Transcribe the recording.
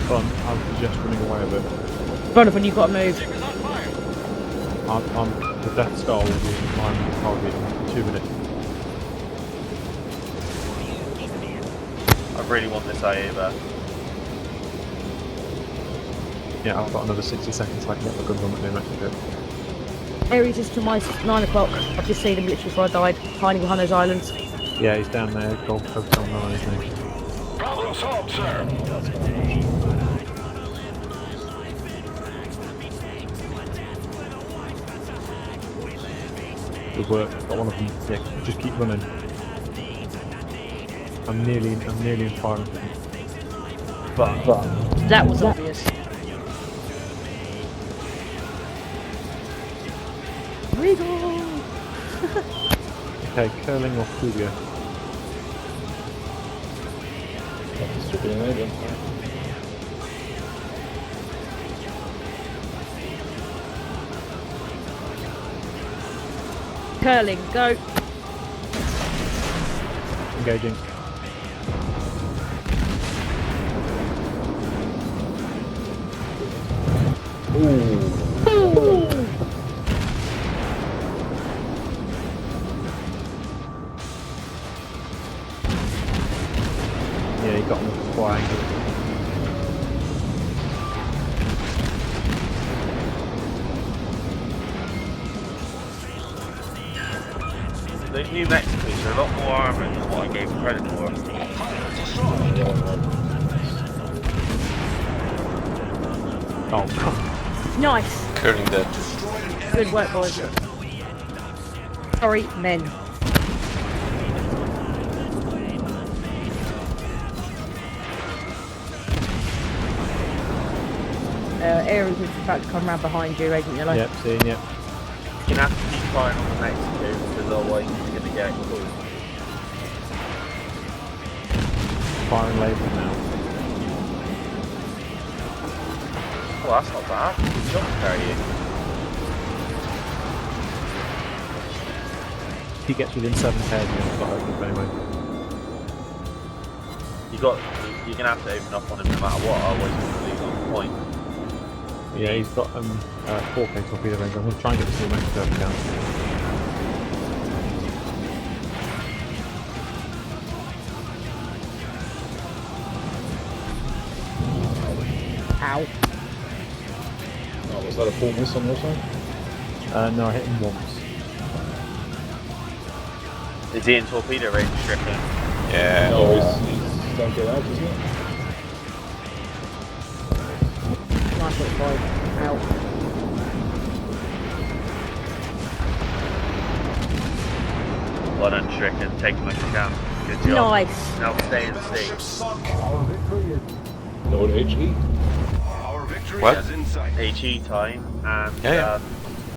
Well, I'm just running away with it. Run up and you've got to move. The Death Star will be in line with the target in 2 minutes. I really want this IA back. Yeah, I've got another 60 seconds so I can get my guns on the new Mexico. Ares is to my 9 o'clock. I've just seen him literally before I died, hiding behind those islands. Yeah, he's down there, Golf Hotel 9, isn't he? Problem solved, sir. Good work, got one of them. Yeah, just keep running. I'm nearly in firing. But That was obvious. Regal! okay, curling or Kuglia? Curling, go! Engaging. Yeah, he got him with the flying. The New Mexicos are a lot more armoured than what I gave credit for. Oh, God. Nice! Curling dead. Good work, boys. Sorry, men. Ares is about to come round behind you, Agent Yellow. Yep, seeing, yep. You're going to have to keep firing on the Mexicos because otherwise you're going to get caught. Firing laser now. Oh, that's not bad. Good shot to carry you. If he gets within 7 pairs, he's got to open up anyway. You're going to have to open up on him no matter what, otherwise you're going to lose on the point. Yeah, he's got 4K torpedo range. I'm going to try and get this new Mexico if I can. Ow. Oh, was that a full miss on your side? No, I hit him once. Is he in torpedo range, Strickland? Yeah. No, he's don't get out, isn't it? Nice little boy. Ow. Well done, Strickland. Take him as you can. Good job. Nice. Now stay in the sea. Sunk. No, HE. Our victory What? is in sight. HE time and Yeah, yeah.